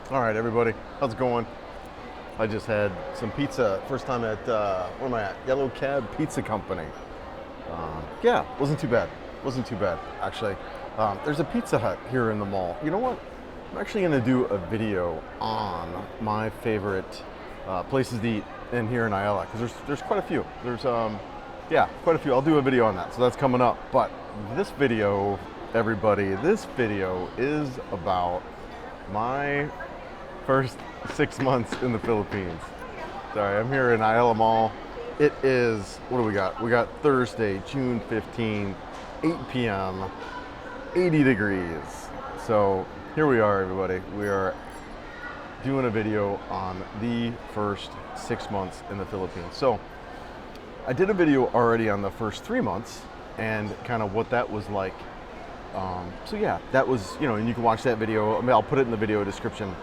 All right, everybody, how's it going? I just had some pizza. First time at where am I at? Yellow Cab Pizza Company. Yeah, wasn't too bad. Wasn't too bad actually. There's a Pizza Hut here in the mall. You know what? I'm actually going to do a video on my favorite places to eat in here in Ayala because there's quite a few. Yeah, quite a few. I'll do a video on that, so that's coming up. But this video, everybody, this video is about my first 6 months in the Philippines. Sorry, I'm here in Ayala Mall. It is, what do we got? We got Thursday, June 15th, 8 p.m., 80 degrees. So here we are, everybody. We are doing a video on the first 6 months in the Philippines. So I did a video already on the first 3 months and kind of what that was like. So yeah, that was, and you can watch that video. I mean, I'll put it in the video description.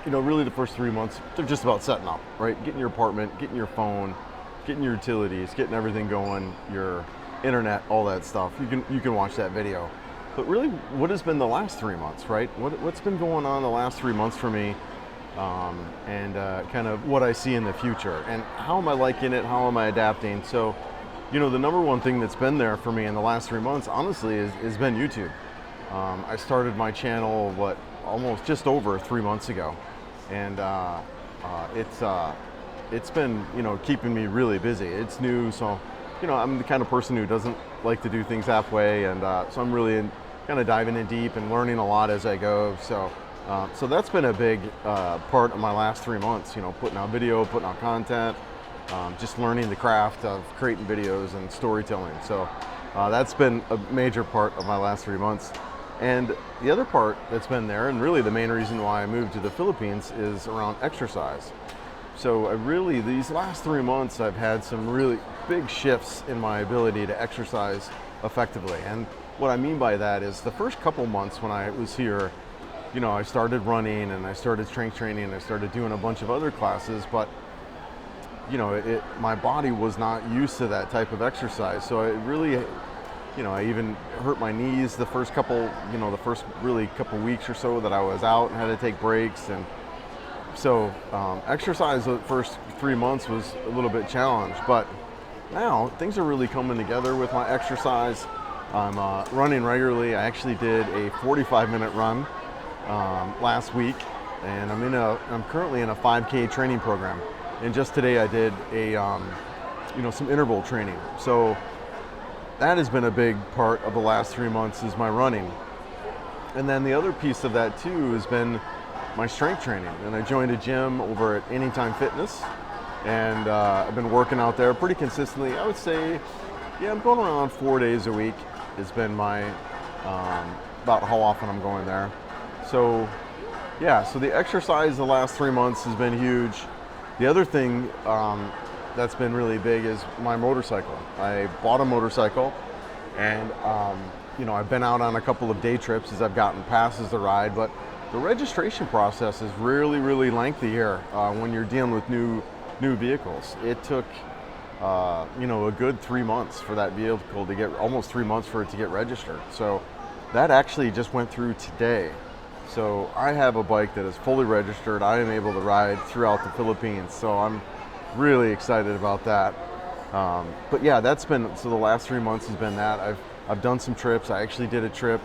Really the first 3 months, they're just about setting up, right? Getting your apartment, getting your phone, getting your utilities, getting everything going, your internet, all that stuff. You can watch that video. But really, what has been the last 3 months, right? What's been going on the last 3 months for me, and kind of what I see in the future, and how am I liking it? How am I adapting? So, the number one thing that's been there for me in the last 3 months, honestly, is been YouTube. I started my channel almost just over 3 months ago, and it's been keeping me really busy. It's new, so I'm the kind of person who doesn't like to do things halfway, and so I'm really kind of diving in deep and learning a lot as I go. So that's been a big part of my last 3 months. Putting out video, putting out content, just learning the craft of creating videos and storytelling. So that's been a major part of my last 3 months. And the other part that's been there, and really the main reason why I moved to the Philippines, is around exercise. So these last 3 months, I've had some really big shifts in my ability to exercise effectively. And what I mean by that is the first couple months when I was here, I started running and I started strength training and I started doing a bunch of other classes, but my body was not used to that type of exercise. So it really, I even hurt my knees the first really couple weeks or so that I was out and had to take breaks. And so exercise the first 3 months was a little bit challenged, but now things are really coming together with my exercise. I'm running regularly. I actually did a 45-minute run last week, and I'm currently in a 5K training program. And just today I did some interval training. So that has been a big part of the last 3 months, is my running. And then the other piece of that too has been my strength training. And I joined a gym over at Anytime Fitness, and I've been working out there pretty consistently. I would say, I'm going around 4 days a week has been my, about how often I'm going there. So so the exercise the last 3 months has been huge. The other thing that's been really big is my motorcycle. I bought a motorcycle, and I've been out on a couple of day trips as I've gotten passes to ride, but the registration process is really, really lengthy here when you're dealing with new vehicles. It took a good 3 months for that vehicle to get, almost 3 months for it to get registered. So that actually just went through today. So I have a bike that is fully registered. I am able to ride throughout the Philippines, so I'm really excited about that. But yeah, so the last 3 months has been that. I've done some trips. I actually did a trip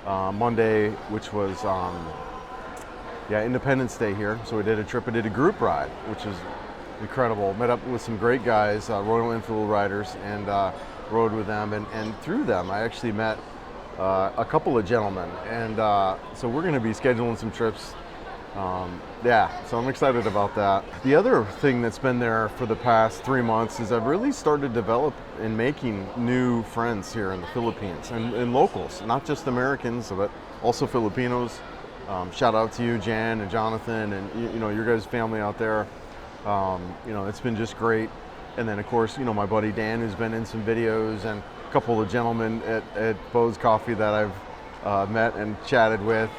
Monday, which was Independence Day here. So I did a group ride, which is incredible. Met up with some great guys, Royal Enfield riders, and rode with them. And through them, I actually met a couple of gentlemen. And so we're going to be scheduling some trips. So I'm excited about that. The other thing that's been there for the past 3 months is I've really started to develop and making new friends here in the Philippines, and locals, not just Americans, but also Filipinos. Shout out to you, Jan and Jonathan, and your guys' family out there. It's been just great. And then of course, my buddy Dan, who's been in some videos, and a couple of gentlemen at Bo's Coffee that I've met and chatted with.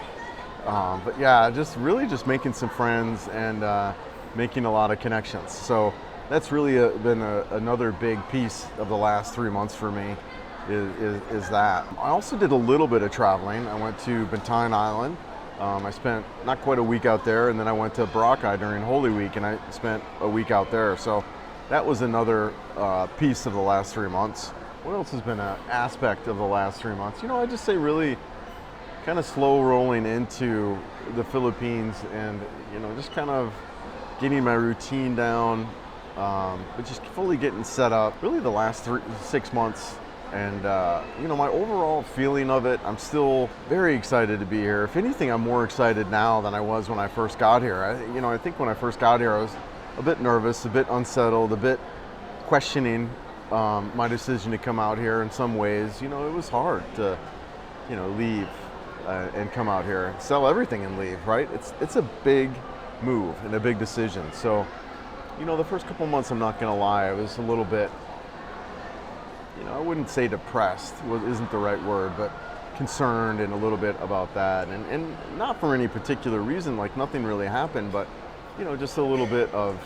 But yeah, just making some friends and making a lot of connections. So that's really been another big piece of the last 3 months for me, is that. I also did a little bit of traveling. I went to Bantayan Island I spent not quite a week out there, and then I went to Boracay during Holy Week, and I spent a week out there. So that was another piece of the last 3 months. What else has been an aspect of the last 3 months? You know, I just say really kind of slow rolling into the Philippines, and you know, just kind of getting my routine down, but just fully getting set up. Really, the last 6 months, and you know, my overall feeling of it, I'm still very excited to be here. If anything, I'm more excited now than I was when I first got here. I think when I first got here, I was a bit nervous, a bit unsettled, a bit questioning my decision to come out here. In some ways, you know, it was hard to, you know, leave and come out here, sell everything and leave, right? It's a big move and a big decision. So, you know, the first couple months, I'm not gonna lie, I was a little bit, you know, I wouldn't say depressed, isn't the right word, but concerned and a little bit about that. And not for any particular reason, like nothing really happened, but, you know, just a little bit of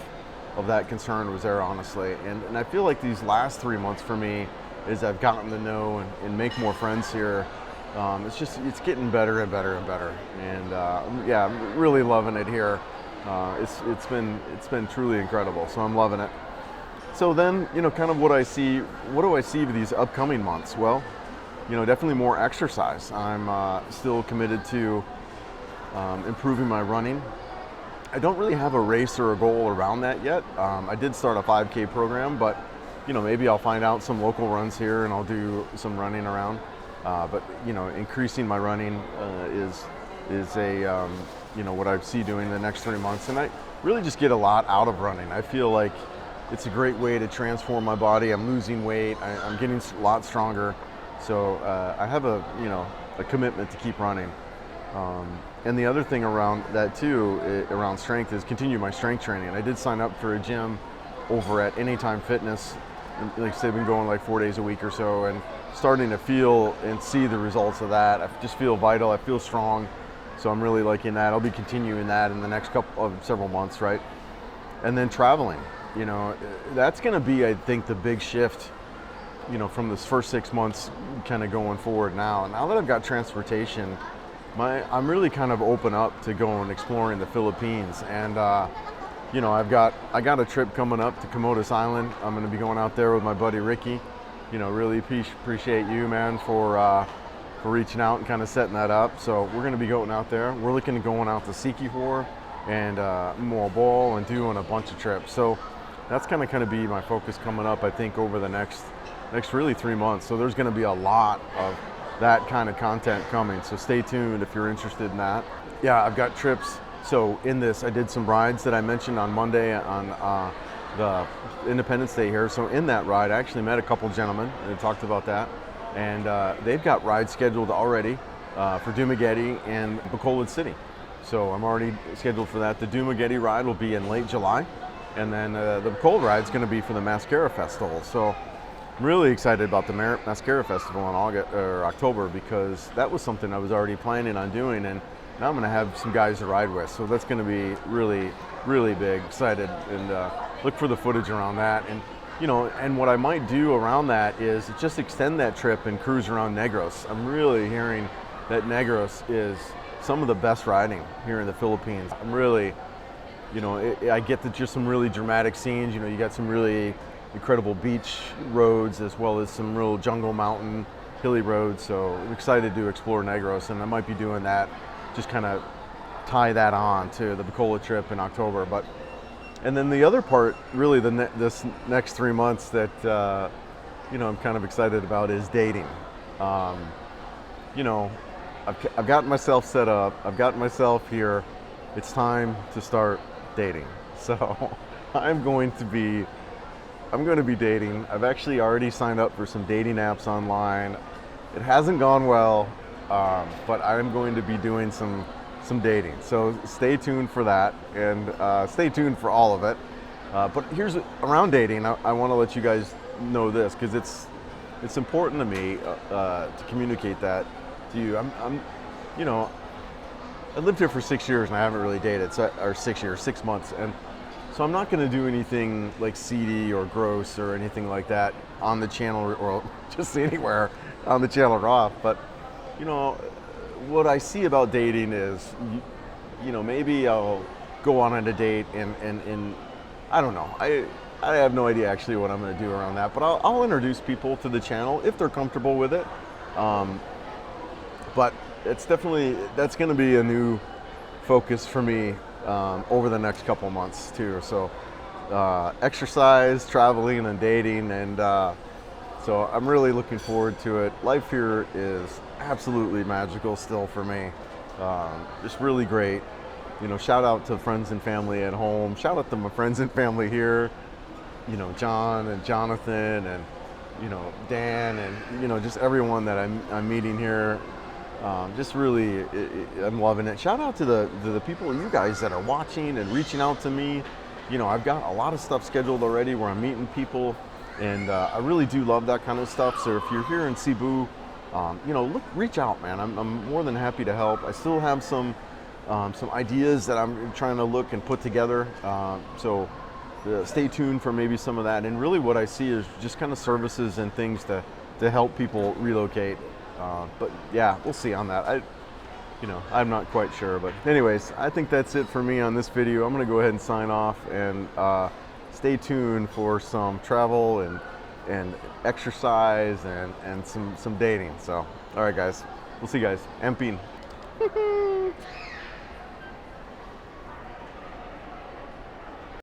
that concern was there, honestly. And I feel like these last 3 months for me, is I've gotten to know and make more friends here. It's getting better and better and better. And yeah, I'm really loving it here. It's been truly incredible. So I'm loving it. So then, you know, kind of what do I see for these upcoming months? Well, you know, definitely more exercise. I'm still committed to improving my running. I don't really have a race or a goal around that yet. I did start a 5K program, but you know, maybe I'll find out some local runs here and I'll do some running around. But you know, increasing my running is a you know, what I see doing the next 3 months, and I really just get a lot out of running. I feel like it's a great way to transform my body. I'm losing weight. I'm getting a lot stronger. So I have a commitment to keep running. And the other thing around that too, around strength, is continue my strength training. I did sign up for a gym over at Anytime Fitness. Like I said, I've been going like 4 days a week or so, and starting to feel and see the results of that. I just feel vital. I feel strong. So I'm really liking that. I'll be continuing that in the next several months, right? And then traveling. You know, that's going to be, I think, the big shift, you know, from this first 6 months kind of going forward now. Now that I've got transportation, I'm really kind of open up to going exploring the Philippines. And, you know, I got a trip coming up to Camotes Island. I'm going to be going out there with my buddy Ricky. You know, really appreciate you, man, for reaching out and kind of setting that up. So we're going to be going out there. We're looking at going out to Siquijor and Moalboal and doing a bunch of trips. So that's going to be my focus coming up, I think, over the next really 3 months. So there's going to be a lot of that kind of content coming. So stay tuned if you're interested in that. Yeah, I've got trips. So in this, I did some rides that I mentioned on Monday on the Independence Day here. So in that ride, I actually met a couple gentlemen and talked about that. And they've got rides scheduled already for Dumaguete and Bacolod City. So I'm already scheduled for that. The Dumaguete ride will be in late July. And then the Bacolod ride is going to be for the Mascara Festival. So I'm really excited about the Mascara Festival in October, because that was something I was already planning on doing. And now I'm going to have some guys to ride with. So that's going to be really, really big. Excited, and look for the footage around that. And you know, and what I might do around that is just extend that trip and cruise around Negros. I'm really hearing that Negros is some of the best riding here in the Philippines. I'm really, you know, I get just some really dramatic scenes. You know, you got some really incredible beach roads as well as some real jungle, mountain, hilly roads. So I'm excited to explore Negros, and I might be doing that, just kind of tie that on to the Bacolod trip in October. And then the other part, really, this next 3 months that you know, I'm kind of excited about is dating. You know, I've gotten myself set up. I've gotten myself here. It's time to start dating. So I'm going to be dating. I've actually already signed up for some dating apps online. It hasn't gone well, but I'm going to be doing some dating. So stay tuned for that, and stay tuned for all of it. But here's around dating. I want to let you guys know this, because it's important to me to communicate that to you. You know, I lived here for 6 years and I haven't really dated. Or 6 months, and so I'm not going to do anything like seedy or gross or anything like that on the channel, or just anywhere on the channel or off. But you know, what I see about dating is, you know, maybe I'll go on a date and I don't know. I have no idea actually what I'm going to do around that, but I'll introduce people to the channel if they're comfortable with it. But it's definitely, that's going to be a new focus for me over the next couple months too. So exercise, traveling, and dating, and so I'm really looking forward to it. Life here is absolutely magical still for me. Just really great. You know, shout out to friends and family at home. Shout out to my friends and family here. You know, John and Jonathan and, you know, Dan and, you know, just everyone that I'm meeting here. Just really, I'm loving it. Shout out to the people, you guys that are watching and reaching out to me. You know, I've got a lot of stuff scheduled already where I'm meeting people, and I really do love that kind of stuff. So if you're here in Cebu, you know, reach out, man. I'm more than happy to help. I still have some ideas that I'm trying to look and put together. So stay tuned for maybe some of that. And really what I see is just kind of services and things to help people relocate. But yeah, we'll see on that. You know, I'm not quite sure, but anyways, I think that's it for me on this video. I'm gonna go ahead and sign off, and stay tuned for some travel and exercise and some dating. So, all right, guys, we'll see you guys. Ampin.